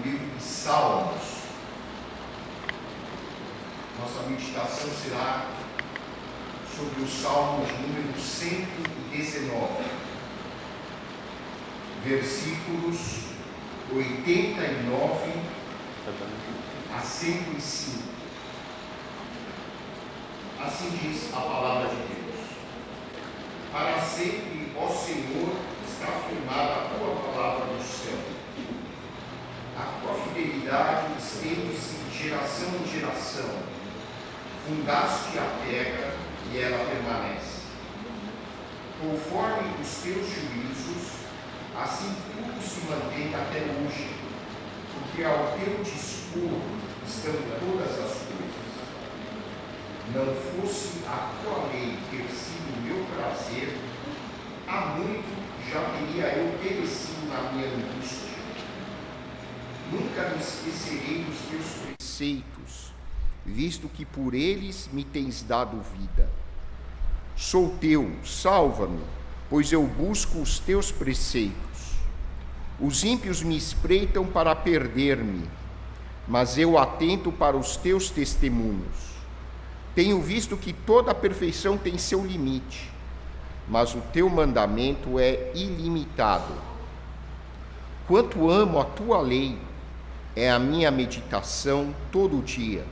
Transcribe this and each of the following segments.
livro de Salmos. Nossa meditação será sobre o Salmo de número 119, versículos 89 a 105. Assim diz a palavra de Deus: Para sempre, ó Senhor, está firmada a tua palavra no céu. A tua fidelidade estende-se de geração em geração. Fundaste a terra e ela permanece. Conforme os teus juízos, assim tudo se mantém até hoje, porque ao teu dispor estão todas as coisas. Não fosse a tua lei ter sido o meu prazer, há muito já teria eu perecido na minha angústia. Nunca me esquecerei dos teus preceitos, visto que por eles me tens dado vida. Sou teu, salva-me, pois eu busco os teus preceitos. Os ímpios me espreitam para perder-me, mas eu atento para os teus testemunhos. Tenho visto que toda a perfeição tem seu limite, mas o teu mandamento é ilimitado. Quanto amo a tua lei, é a minha meditação todo dia.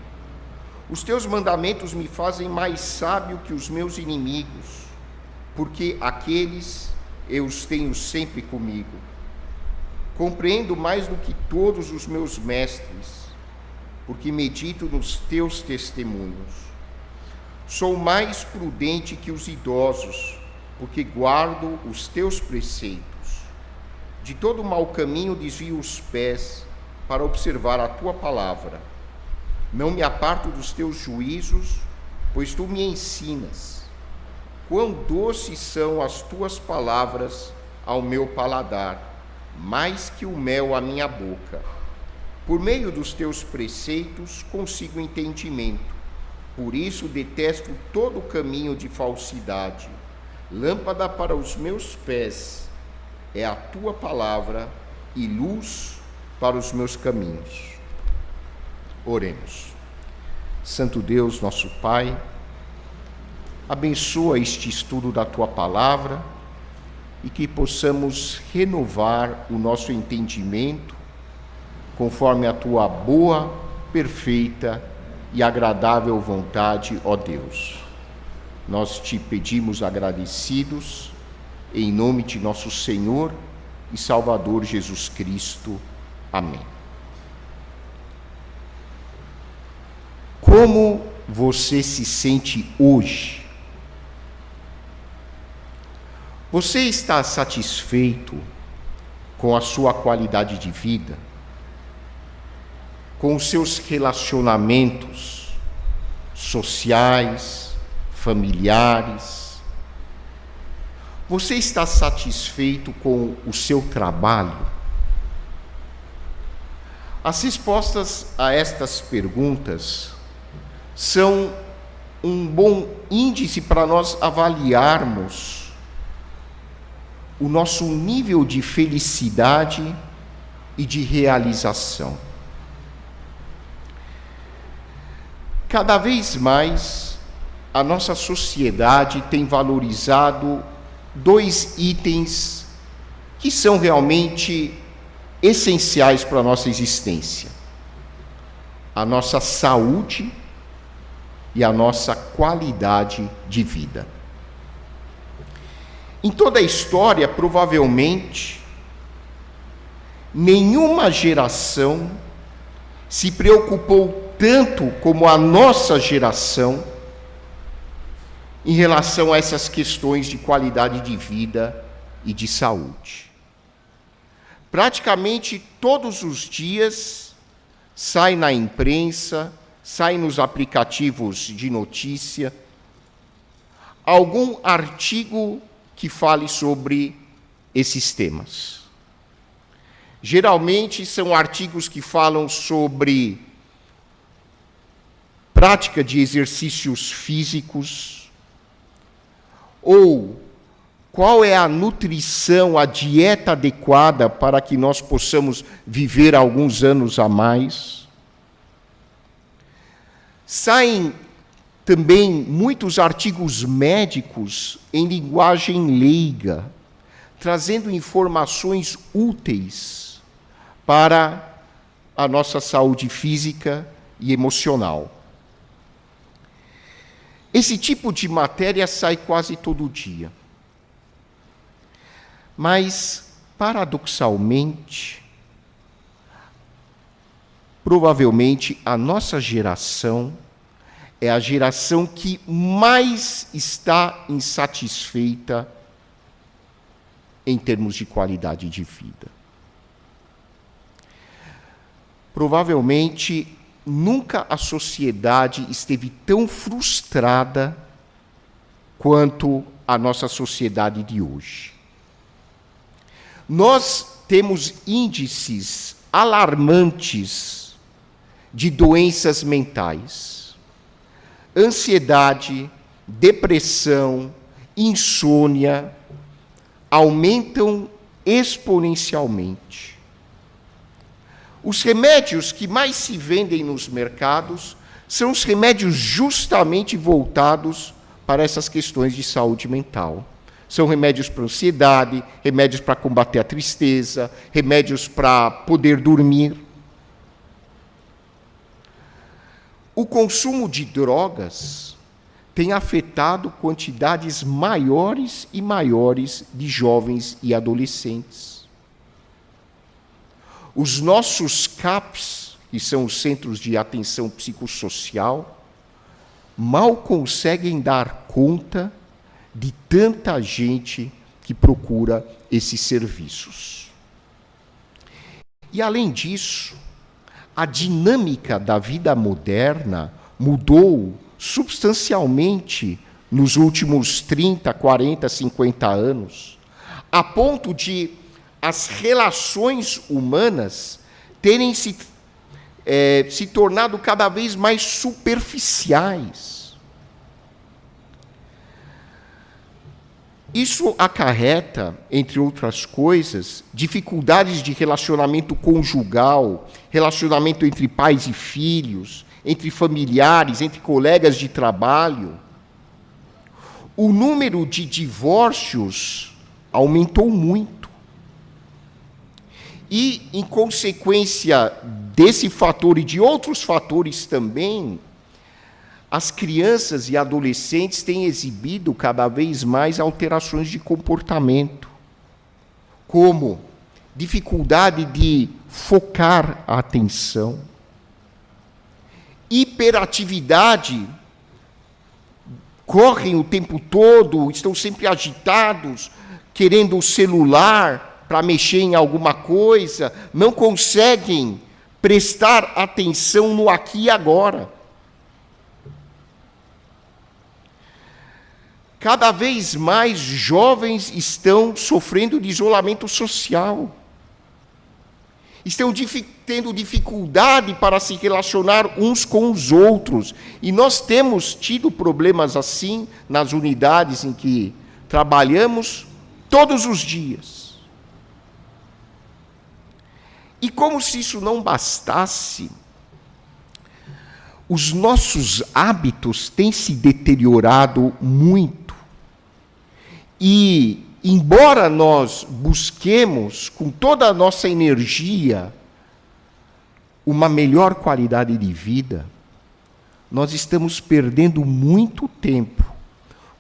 Os teus mandamentos me fazem mais sábio que os meus inimigos, porque aqueles eu os tenho sempre comigo. Compreendo mais do que todos os meus mestres, porque medito nos teus testemunhos. Sou mais prudente que os idosos, porque guardo os teus preceitos. De todo mau caminho desvio os pés para observar a tua palavra. Não me aparto dos teus juízos, pois tu me ensinas. Quão doces são as tuas palavras ao meu paladar, mais que o mel à minha boca. Por meio dos teus preceitos consigo entendimento. Por isso detesto todo o caminho de falsidade. Lâmpada para os meus pés é a tua palavra e luz para os meus caminhos. Oremos. Santo Deus, nosso Pai, abençoa este estudo da tua palavra e que possamos renovar o nosso entendimento conforme a tua boa, perfeita e agradável vontade, ó Deus. Nós te pedimos agradecidos, em nome de nosso Senhor e Salvador Jesus Cristo. Amém. Como você se sente hoje? Você está satisfeito com a sua qualidade de vida? Com os seus relacionamentos sociais, familiares? Você está satisfeito com o seu trabalho? As respostas a estas perguntas são um bom índice para nós avaliarmos o nosso nível de felicidade e de realização. Cada vez mais, a nossa sociedade tem valorizado dois itens que são realmente essenciais para a nossa existência: a nossa saúde e a nossa qualidade de vida. Em toda a história, provavelmente, nenhuma geração se preocupou tanto como a nossa geração em relação a essas questões de qualidade de vida e de saúde. Praticamente todos os dias sai na imprensa, sai nos aplicativos de notícia, algum artigo que fale sobre esses temas. Geralmente são artigos que falam sobre prática de exercícios físicos ou Qual é a nutrição, a dieta adequada para que nós possamos viver alguns anos a mais? Saem também muitos artigos médicos em linguagem leiga, trazendo informações úteis para a nossa saúde física e emocional. Esse tipo de matéria sai quase todo dia. Mas, paradoxalmente, provavelmente a nossa geração é a geração que mais está insatisfeita em termos de qualidade de vida. Provavelmente, nunca a sociedade esteve tão frustrada quanto a nossa sociedade de hoje. Nós temos índices alarmantes de doenças mentais. Ansiedade, depressão, insônia aumentam exponencialmente. Os remédios que mais se vendem nos mercados são os remédios justamente voltados para essas questões de saúde mental. São remédios para ansiedade, remédios para combater a tristeza, remédios para poder dormir. O consumo de drogas tem afetado quantidades maiores e maiores de jovens e adolescentes. Os nossos CAPs, que são os Centros de Atenção Psicossocial, mal conseguem dar conta de tanta gente que procura esses serviços. E, além disso, a dinâmica da vida moderna mudou substancialmente nos últimos 30, 40, 50 anos, a ponto de as relações humanas terem se tornado cada vez mais superficiais. Isso acarreta, entre outras coisas, dificuldades de relacionamento conjugal, relacionamento entre pais e filhos, entre familiares, entre colegas de trabalho. O número de divórcios aumentou muito. E, em consequência desse fator e de outros fatores também, as crianças e adolescentes têm exibido cada vez mais alterações de comportamento, como dificuldade de focar a atenção, hiperatividade, correm o tempo todo, estão sempre agitados, querendo o celular para mexer em alguma coisa, não conseguem prestar atenção no aqui e agora. Cada vez mais jovens estão sofrendo de isolamento social. Estão tendo dificuldade para se relacionar uns com os outros. E nós temos tido problemas assim nas unidades em que trabalhamos todos os dias. E como se isso não bastasse, os nossos hábitos têm se deteriorado muito. E, embora nós busquemos, com toda a nossa energia, uma melhor qualidade de vida, nós estamos perdendo muito tempo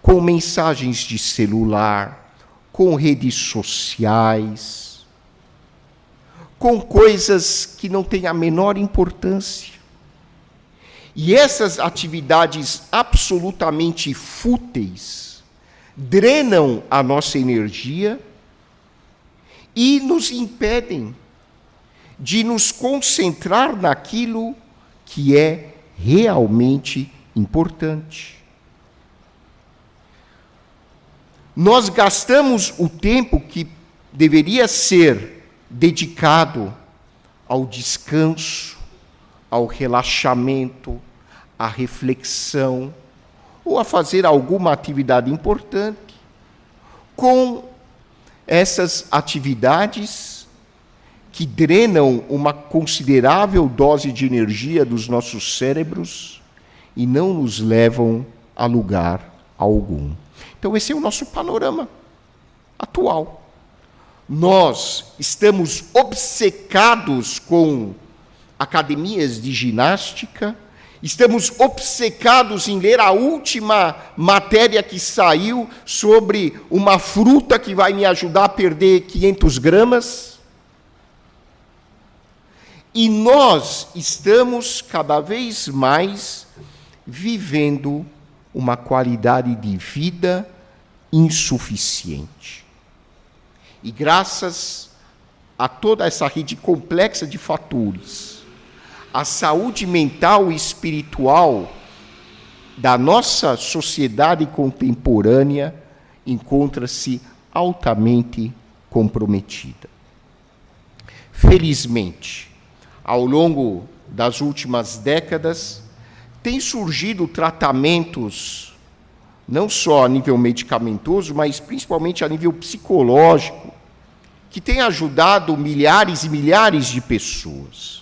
com mensagens de celular, com redes sociais, com coisas que não têm a menor importância. E essas atividades absolutamente fúteis drenam a nossa energia e nos impedem de nos concentrar naquilo que é realmente importante. Nós gastamos o tempo que deveria ser dedicado ao descanso, ao relaxamento, à reflexão, ou a fazer alguma atividade importante, com essas atividades que drenam uma considerável dose de energia dos nossos cérebros e não nos levam a lugar algum. Então, esse é o nosso panorama atual. Nós estamos obcecados com academias de ginástica, estamos obcecados em ler a última matéria que saiu sobre uma fruta que vai me ajudar a perder 500 gramas. E nós estamos cada vez mais vivendo uma qualidade de vida insuficiente. E graças a toda essa rede complexa de fatores, a saúde mental e espiritual da nossa sociedade contemporânea encontra-se altamente comprometida. Felizmente, ao longo das últimas décadas, têm surgido tratamentos, não só a nível medicamentoso, mas principalmente a nível psicológico, que têm ajudado milhares e milhares de pessoas.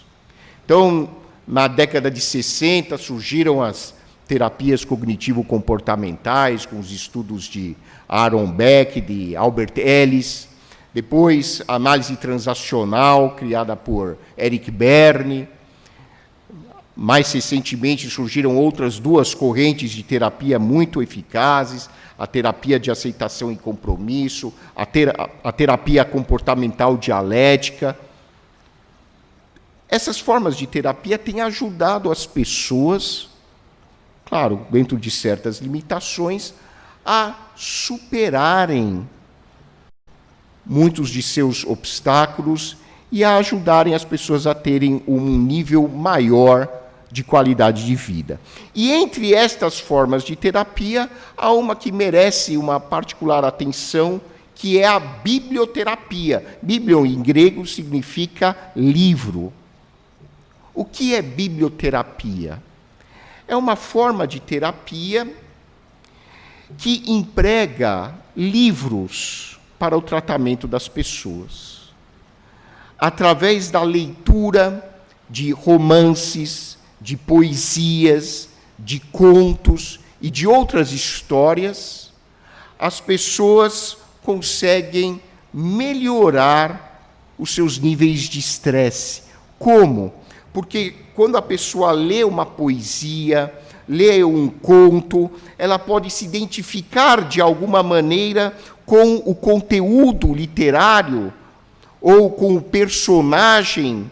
Então, na década de 60, surgiram as terapias cognitivo-comportamentais, com os estudos de Aaron Beck, de Albert Ellis. Depois, a análise transacional, criada por Eric Berne. Mais recentemente, surgiram outras duas correntes de terapia muito eficazes, a terapia de aceitação e compromisso, a terapia comportamental dialética. Essas formas de terapia têm ajudado as pessoas, claro, dentro de certas limitações, a superarem muitos de seus obstáculos e a ajudarem as pessoas a terem um nível maior de qualidade de vida. E entre estas formas de terapia, há uma que merece uma particular atenção, que é a biblioterapia. Biblion, em grego, significa livro. O que é biblioterapia? É uma forma de terapia que emprega livros para o tratamento das pessoas. Através da leitura de romances, de poesias, de contos e de outras histórias, as pessoas conseguem melhorar os seus níveis de estresse. Como? Porque quando a pessoa lê uma poesia, lê um conto, ela pode se identificar de alguma maneira com o conteúdo literário ou com o personagem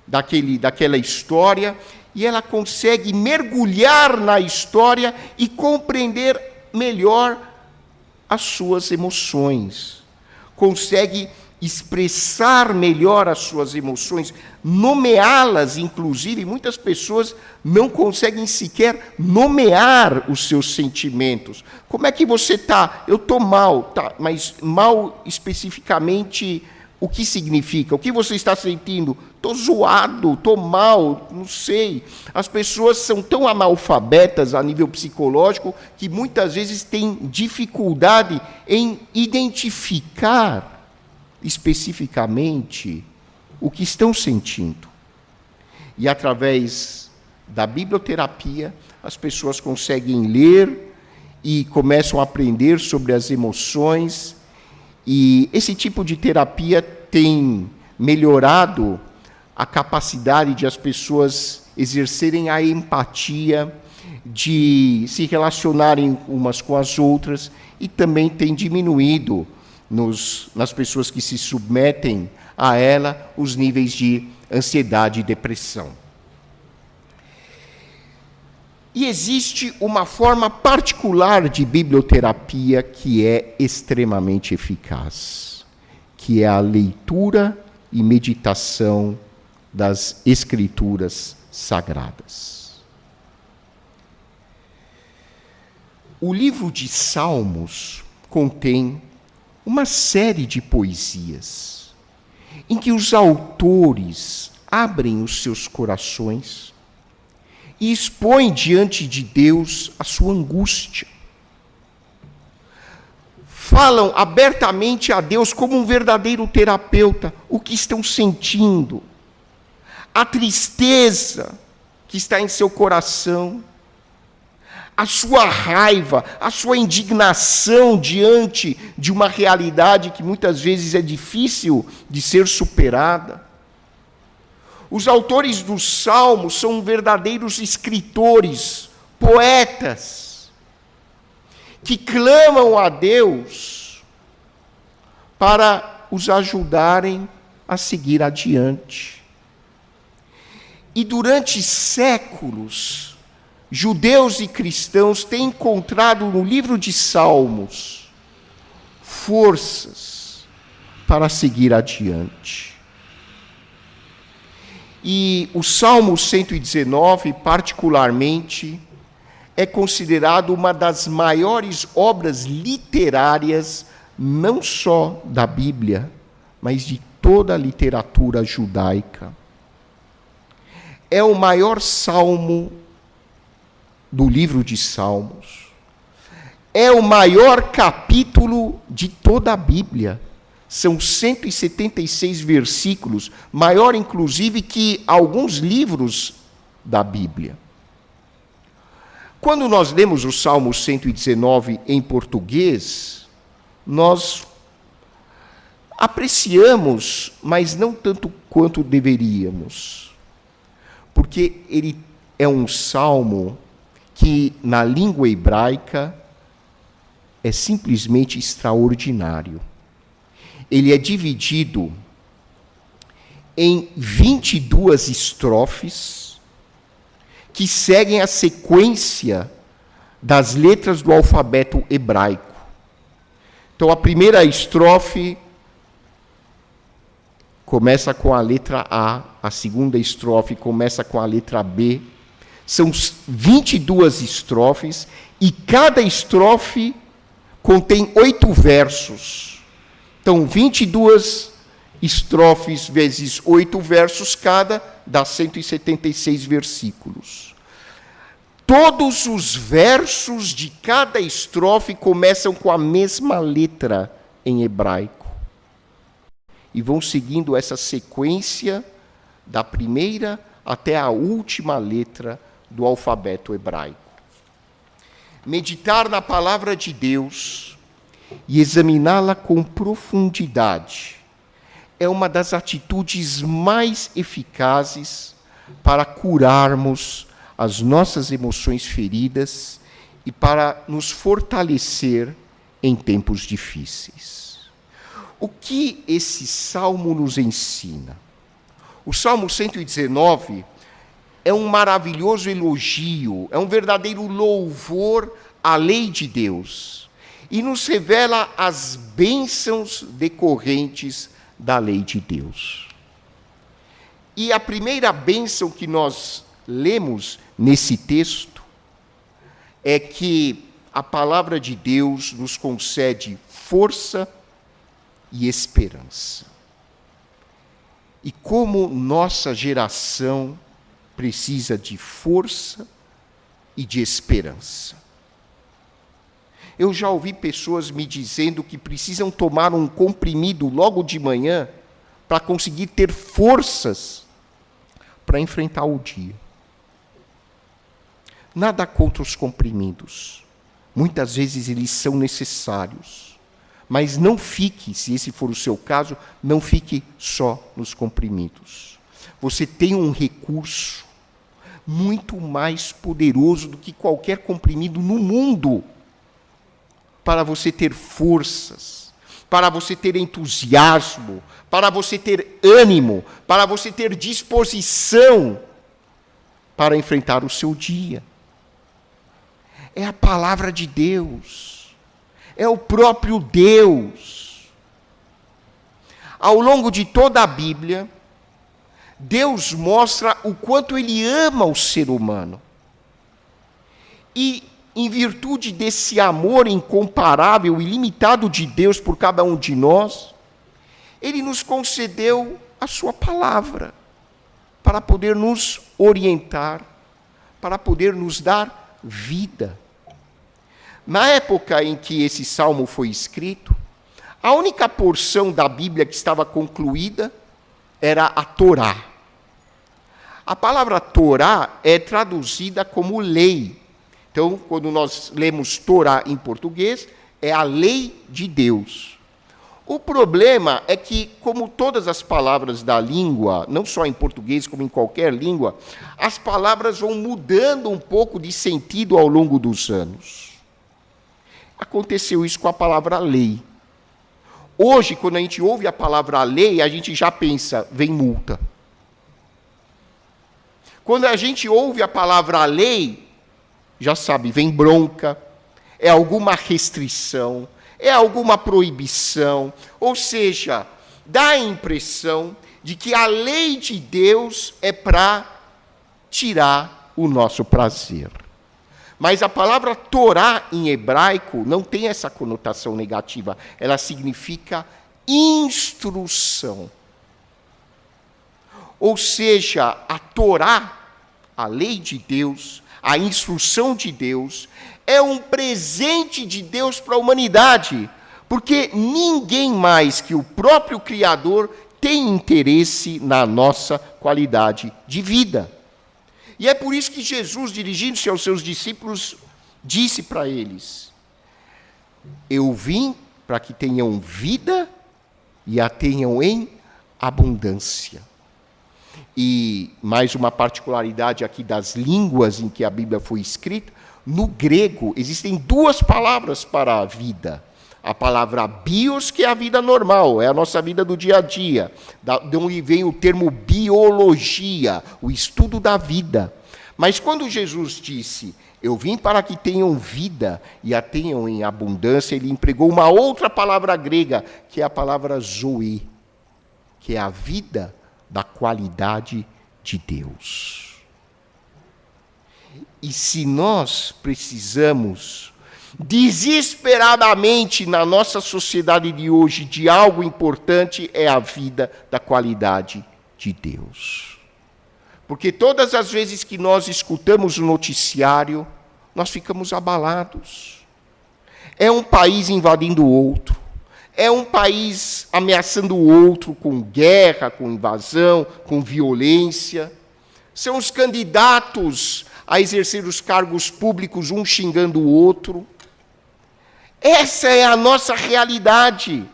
daquela história, e ela consegue mergulhar na história e compreender melhor as suas emoções. Consegue expressar melhor as suas emoções, nomeá-las, inclusive. Muitas pessoas não conseguem sequer nomear os seus sentimentos. Como é que você está? Eu estou mal, tá, mas mal especificamente o que significa? O que você está sentindo? Estou zoado, estou mal, não sei. As pessoas são tão analfabetas a nível psicológico que muitas vezes têm dificuldade em identificar especificamente o que estão sentindo. E através da biblioterapia, as pessoas conseguem ler e começam a aprender sobre as emoções, e esse tipo de terapia tem melhorado a capacidade de as pessoas exercerem a empatia, de se relacionarem umas com as outras, e também tem diminuído nas pessoas que se submetem a ela os níveis de ansiedade e depressão. E existe uma forma particular de biblioterapia que é extremamente eficaz, que é a leitura e meditação das Escrituras Sagradas. O livro de Salmos contém uma série de poesias em que os autores abrem os seus corações e expõem diante de Deus a sua angústia. falam abertamente a Deus como um verdadeiro terapeuta, o que estão sentindo, a tristeza que está em seu coração, a sua raiva, a sua indignação diante de uma realidade que muitas vezes é difícil de ser superada. Os autores dos Salmos são verdadeiros escritores, poetas, que clamam a Deus para os ajudarem a seguir adiante. E durante séculos, judeus e cristãos têm encontrado no livro de Salmos forças para seguir adiante. E o Salmo 119, particularmente, é considerado uma das maiores obras literárias, não só da Bíblia, mas de toda a literatura judaica. É o maior salmo do livro de Salmos. É o maior capítulo de toda a Bíblia. São 176 versículos, maior inclusive que alguns livros da Bíblia. Quando nós lemos o Salmo 119 em português, nós apreciamos, mas não tanto quanto deveríamos. Porque ele é um salmo que, na língua hebraica, é simplesmente extraordinário. Ele é dividido em 22 estrofes que seguem a sequência das letras do alfabeto hebraico. Então, a primeira estrofe começa com a letra A, a segunda estrofe começa com a letra B. São 22 estrofes e cada estrofe contém 8 versos. Então, 22 estrofes vezes 8 versos cada, dá 176 versículos. Todos os versos de cada estrofe começam com a mesma letra em hebraico. E vão seguindo essa sequência da primeira até a última letra do alfabeto hebraico. Meditar na palavra de Deus e examiná-la com profundidade é uma das atitudes mais eficazes para curarmos as nossas emoções feridas e para nos fortalecer em tempos difíceis. O que esse salmo nos ensina? O Salmo 119 é um maravilhoso elogio, é um verdadeiro louvor à lei de Deus e nos revela as bênçãos decorrentes da lei de Deus. E a primeira bênção que nós lemos nesse texto é que a palavra de Deus nos concede força e esperança. E como nossa geração precisa de força e de esperança. Eu já ouvi pessoas me dizendo que precisam tomar um comprimido logo de manhã para conseguir ter forças para enfrentar o dia. Nada contra os comprimidos. Muitas vezes eles são necessários. Mas não fique, se esse for o seu caso, não fique só nos comprimidos. Você tem um recurso muito mais poderoso do que qualquer comprimido no mundo para você ter forças, para você ter entusiasmo, para você ter ânimo, para você ter disposição para enfrentar o seu dia. É a palavra de Deus. É o próprio Deus. Ao longo de toda a Bíblia, Deus mostra o quanto Ele ama o ser humano. E, em virtude desse amor incomparável e ilimitado de Deus por cada um de nós, Ele nos concedeu a sua palavra, para poder nos orientar, para poder nos dar vida. Na época em que esse salmo foi escrito, a única porção da Bíblia que estava concluída era a Torá. A palavra Torá é traduzida como lei. Então, quando nós lemos Torá em português, é a lei de Deus. O problema é que, como todas as palavras da língua, não só em português, como em qualquer língua, as palavras vão mudando um pouco de sentido ao longo dos anos. Aconteceu isso com a palavra lei. Hoje, quando a gente ouve a palavra lei, a gente já pensa, vem multa. Quando a gente ouve a palavra lei, já sabe, vem bronca, é alguma restrição, é alguma proibição, ou seja, dá a impressão de que a lei de Deus é para tirar o nosso prazer. Mas a palavra Torá em hebraico não tem essa conotação negativa, ela significa instrução. Ou seja, a Torá, a lei de Deus, a instrução de Deus, é um presente de Deus para a humanidade, porque ninguém mais que o próprio Criador tem interesse na nossa qualidade de vida. E é por isso que Jesus, dirigindo-se aos seus discípulos, disse para eles: eu vim para que tenham vida e a tenham em abundância. E mais uma particularidade aqui das línguas em que a Bíblia foi escrita, no grego existem duas palavras para a vida. A palavra bios, que é a vida normal, é a nossa vida do dia a dia, de onde vem o termo biologia, o estudo da vida. Mas quando Jesus disse, eu vim para que tenham vida e a tenham em abundância, ele empregou uma outra palavra grega, que é a palavra zoe, que é a vida da qualidade de Deus. E se nós precisamos desesperadamente na nossa sociedade de hoje de algo importante, é a vida da qualidade de Deus. Porque todas as vezes que nós escutamos o noticiário, nós ficamos abalados. É um país invadindo o outro. É um país ameaçando o outro com guerra, com invasão, com violência. São os candidatos a exercer os cargos públicos, um xingando o outro. Essa é a nossa realidade.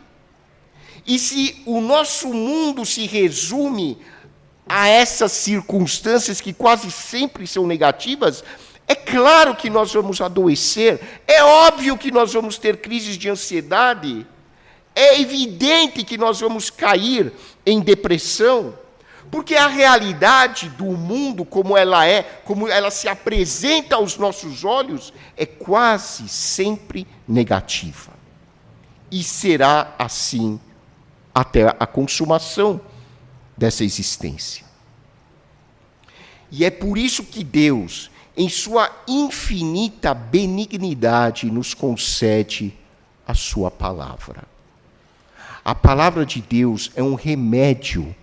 E se o nosso mundo se resume a essas circunstâncias que quase sempre são negativas, é claro que nós vamos adoecer, é óbvio que nós vamos ter crises de ansiedade, é evidente que nós vamos cair em depressão, porque a realidade do mundo como ela se apresenta aos nossos olhos, é quase sempre negativa. E será assim até a consumação dessa existência. E é por isso que Deus, em sua infinita benignidade, nos concede a sua palavra. A palavra de Deus é um remédio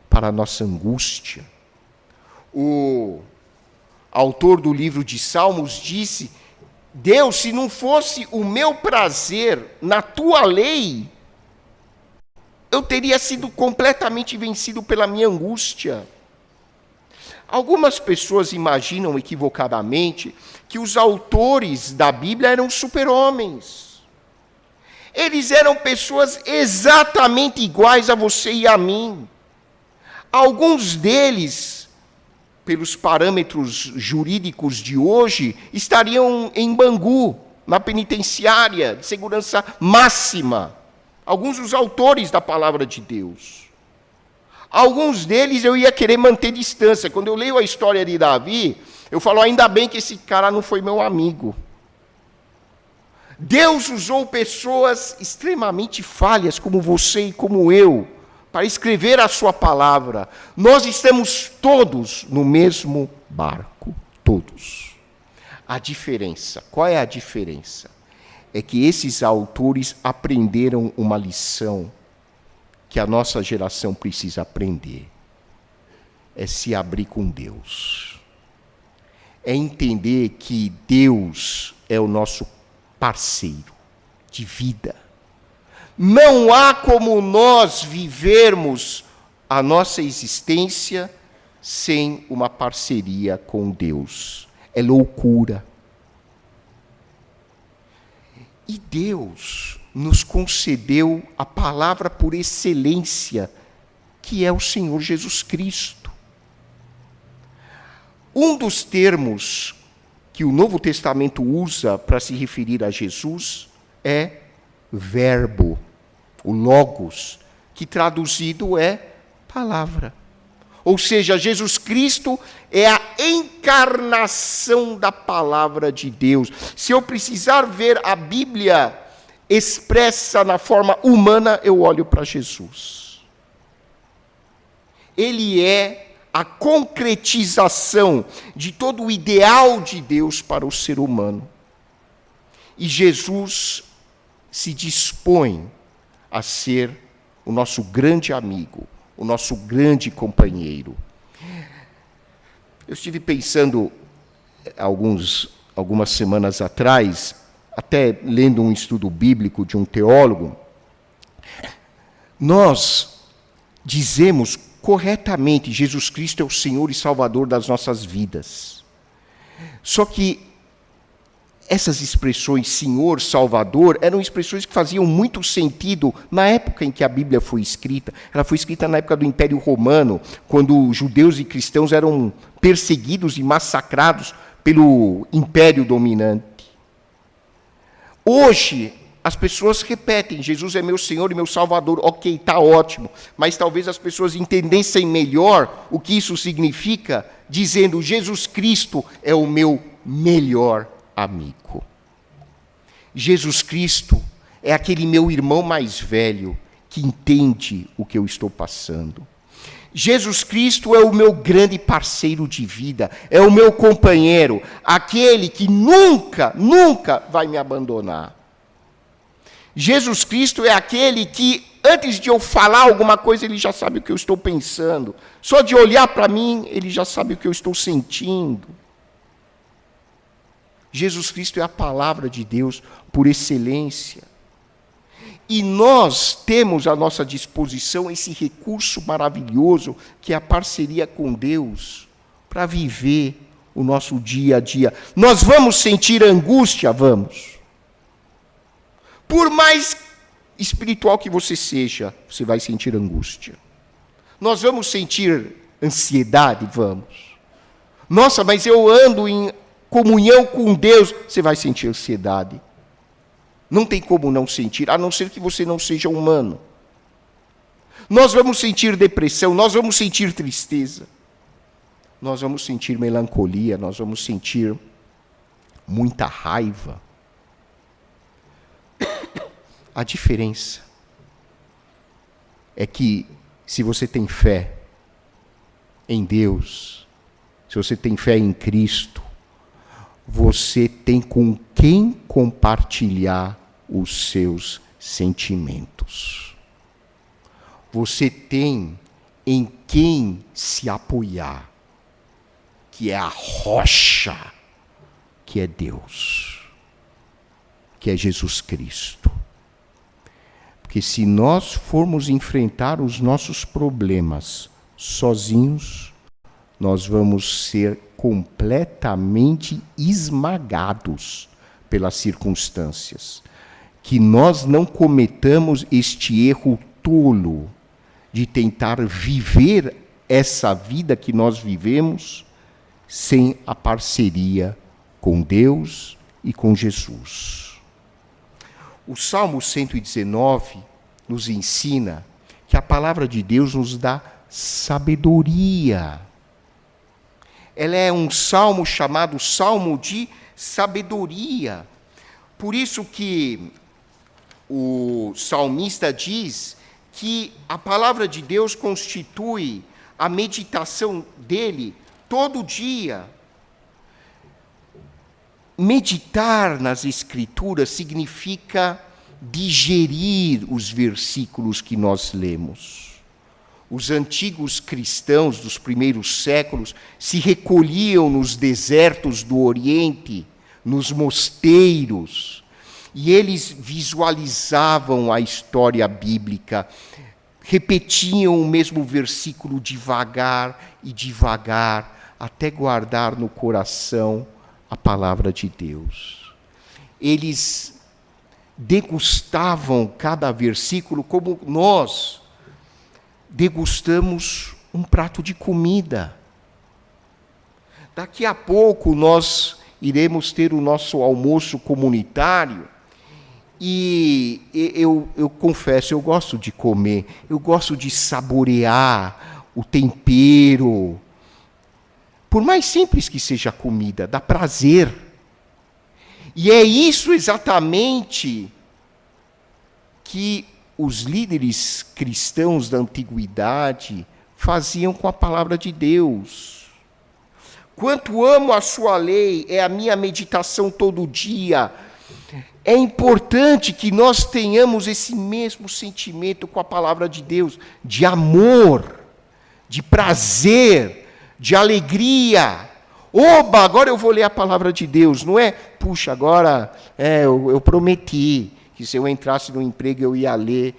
para a nossa angústia. O autor do livro de Salmos disse: Deus, se não fosse o meu prazer na tua lei, eu teria sido completamente vencido pela minha angústia. Algumas pessoas imaginam equivocadamente que os autores da Bíblia eram super-homens. Eles eram pessoas exatamente iguais a você e a mim. Alguns deles, pelos parâmetros jurídicos de hoje, estariam em Bangu, na penitenciária de segurança máxima. Alguns dos autores da palavra de Deus. Alguns deles eu ia querer manter distância. Quando eu leio a história de Davi, eu falo, ainda bem que esse cara não foi meu amigo. Deus usou pessoas extremamente falhas, como você e como eu, para escrever a sua palavra. Nós estamos todos no mesmo barco, todos. A diferença, qual é a diferença? É que esses autores aprenderam uma lição que a nossa geração precisa aprender. É se abrir com Deus. É entender que Deus é o nosso parceiro de vida. Não há como nós vivermos a nossa existência sem uma parceria com Deus. É loucura. E Deus nos concedeu a palavra por excelência, que é o Senhor Jesus Cristo. Um dos termos que o Novo Testamento usa para se referir a Jesus é verbo, o logos, que traduzido é palavra. Ou seja, Jesus Cristo é a encarnação da palavra de Deus. Se eu precisar ver a Bíblia expressa na forma humana, eu olho para Jesus. Ele é a concretização de todo o ideal de Deus para o ser humano. E Jesus se dispõe a ser o nosso grande amigo, o nosso grande companheiro. Eu estive pensando algumas semanas atrás, até lendo um estudo bíblico de um teólogo, nós dizemos corretamente, Jesus Cristo é o Senhor e Salvador das nossas vidas. Só que essas expressões Senhor, Salvador, eram expressões que faziam muito sentido na época em que a Bíblia foi escrita. Ela foi escrita na época do Império Romano, quando judeus e cristãos eram perseguidos e massacrados pelo império dominante. Hoje, as pessoas repetem, Jesus é meu Senhor e meu Salvador. Ok, está ótimo. Mas talvez as pessoas entendessem melhor o que isso significa, dizendo, Jesus Cristo é o meu melhor amigo. Jesus Cristo é aquele meu irmão mais velho que entende o que eu estou passando. Jesus Cristo é o meu grande parceiro de vida, é o meu companheiro, aquele que nunca, nunca vai me abandonar. Jesus Cristo é aquele que, antes de eu falar alguma coisa, ele já sabe o que eu estou pensando. Só de olhar para mim, ele já sabe o que eu estou sentindo. Jesus Cristo é a palavra de Deus por excelência. E nós temos à nossa disposição esse recurso maravilhoso, que é a parceria com Deus, para viver o nosso dia a dia. Nós vamos sentir angústia? Vamos. Por mais espiritual que você seja, você vai sentir angústia. Nós vamos sentir ansiedade? Vamos. Nossa, mas eu ando em comunhão com Deus, você vai sentir ansiedade. Não tem como não sentir, a não ser que você não seja humano. Nós vamos sentir depressão, nós vamos sentir tristeza, nós vamos sentir melancolia, nós vamos sentir muita raiva. A diferença é que, se você tem fé em Deus, se você tem fé em Cristo, você tem com quem compartilhar os seus sentimentos. Você tem em quem se apoiar, que é a rocha, que é Deus, que é Jesus Cristo. Porque se nós formos enfrentar os nossos problemas sozinhos, nós vamos ser completamente esmagados pelas circunstâncias. Que nós não cometamos este erro tolo de tentar viver essa vida que nós vivemos sem a parceria com Deus e com Jesus. O Salmo 119 nos ensina que a palavra de Deus nos dá sabedoria. Ela é um salmo chamado Salmo de Sabedoria. Por isso que o salmista diz que a palavra de Deus constitui a meditação dele todo dia. Meditar nas Escrituras significa digerir os versículos que nós lemos. Os antigos cristãos dos primeiros séculos se recolhiam nos desertos do Oriente, nos mosteiros, E eles visualizavam a história bíblica, repetiam o mesmo versículo devagar e devagar, até guardar no coração a palavra de Deus. Eles degustavam cada versículo como nós degustamos um prato de comida. Daqui a pouco nós iremos ter o nosso almoço comunitário e eu confesso, eu gosto de comer, eu gosto de saborear o tempero. Por mais simples que seja a comida, dá prazer. E é isso exatamente que os líderes cristãos da antiguidade faziam com a palavra de Deus. Quanto amo a sua lei, é a minha meditação todo dia. É importante que nós tenhamos esse mesmo sentimento com a palavra de Deus, de amor, de prazer, de alegria. Oba, agora eu vou ler a palavra de Deus, não é? Puxa, agora eu prometi que se eu entrasse no emprego eu ia ler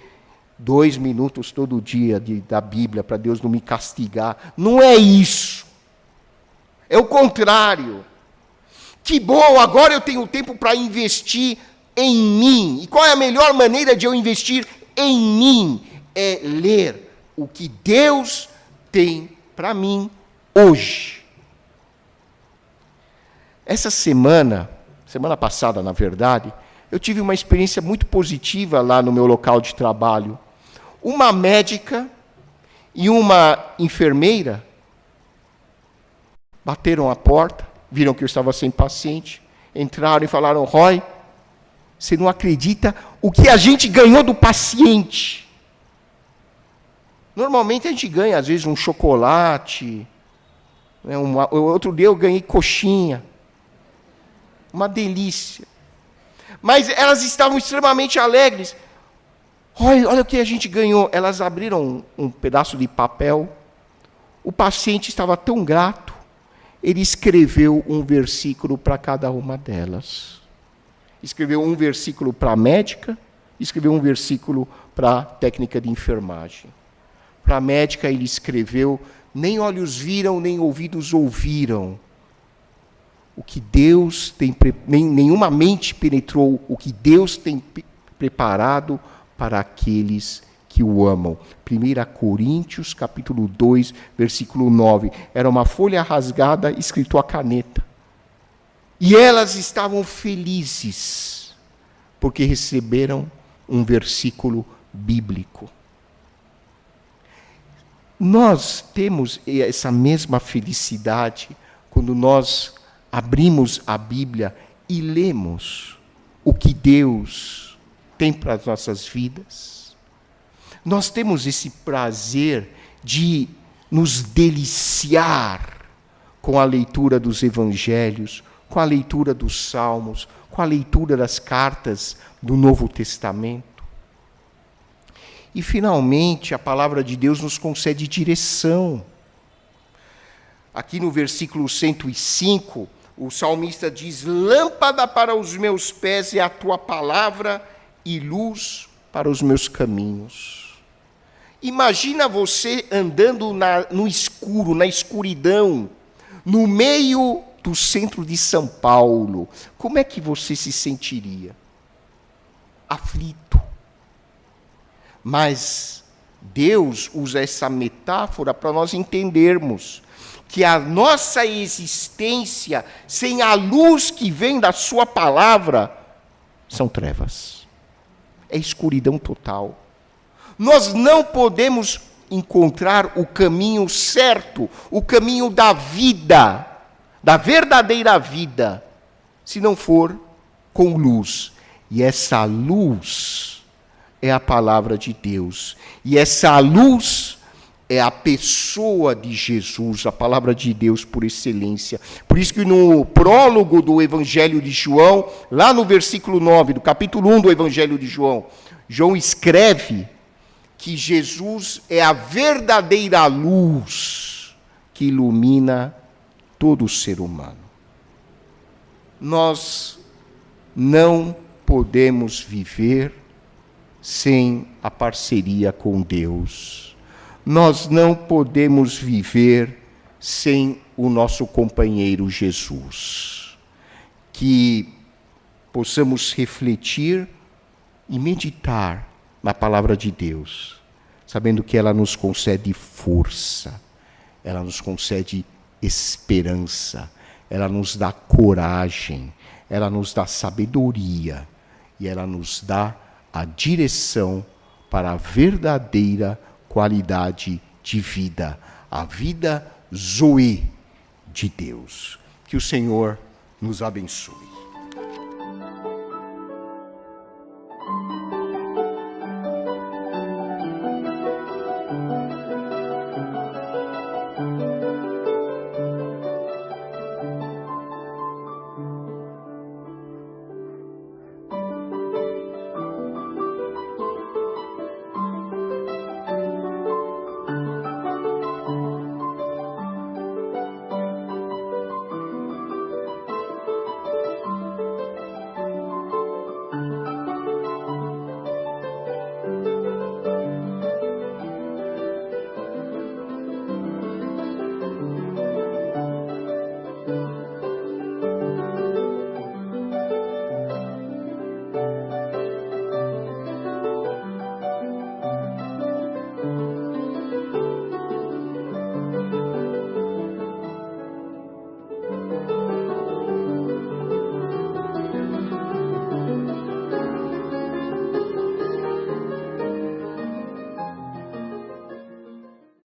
2 minutos todo dia da Bíblia, para Deus não me castigar. Não é isso. É o contrário. Que bom, agora eu tenho tempo para investir em mim. E qual é a melhor maneira de eu investir em mim? É ler o que Deus tem para mim hoje. Essa semana passada, na verdade, eu tive uma experiência muito positiva lá no meu local de trabalho. Uma médica e uma enfermeira bateram a porta, viram que eu estava sem paciente, entraram e falaram: Roy, você não acredita o que a gente ganhou do paciente. Normalmente a gente ganha, às vezes, um chocolate. Né, outro dia eu ganhei coxinha. Uma delícia. Mas elas estavam extremamente alegres. Olha o que a gente ganhou. Elas abriram um pedaço de papel. O paciente estava tão grato, ele escreveu um versículo para cada uma delas. Escreveu um versículo para a médica, escreveu um versículo para a técnica de enfermagem. Para a médica ele escreveu: nem olhos viram, nem ouvidos ouviram o que Deus tem, nenhuma mente penetrou o que Deus tem preparado para aqueles que o amam. 1 Coríntios, capítulo 2, versículo 9. Era uma folha rasgada, escrito a caneta. E elas estavam felizes, porque receberam um versículo bíblico. Nós temos essa mesma felicidade quando nós abrimos a Bíblia e lemos o que Deus tem para as nossas vidas. Nós temos esse prazer de nos deliciar com a leitura dos evangelhos, com a leitura dos salmos, com a leitura das cartas do Novo Testamento. E, finalmente, a palavra de Deus nos concede direção. Aqui no versículo 105, o salmista diz: lâmpada para os meus pés é a tua palavra e luz para os meus caminhos. Imagina você andando no escuro, na escuridão, no meio do centro de São Paulo. Como é que você se sentiria? Aflito. Mas Deus usa essa metáfora para nós entendermos que a nossa existência, sem a luz que vem da sua palavra, são trevas. É escuridão total. Nós não podemos encontrar o caminho certo, o caminho da vida, da verdadeira vida, se não for com luz. E essa luz é a palavra de Deus. E essa luz é a pessoa de Jesus, a palavra de Deus por excelência. Por isso que no prólogo do Evangelho de João, lá no versículo 9, do capítulo 1 do Evangelho de João, João escreve que Jesus é a verdadeira luz que ilumina todo ser humano. Nós não podemos viver sem a parceria com Deus. Nós não podemos viver sem o nosso companheiro Jesus. Que possamos refletir e meditar na palavra de Deus, sabendo que ela nos concede força, ela nos concede esperança, ela nos dá coragem, ela nos dá sabedoria e ela nos dá a direção para a verdadeira qualidade de vida, a vida Zoe de Deus. Que o Senhor nos abençoe.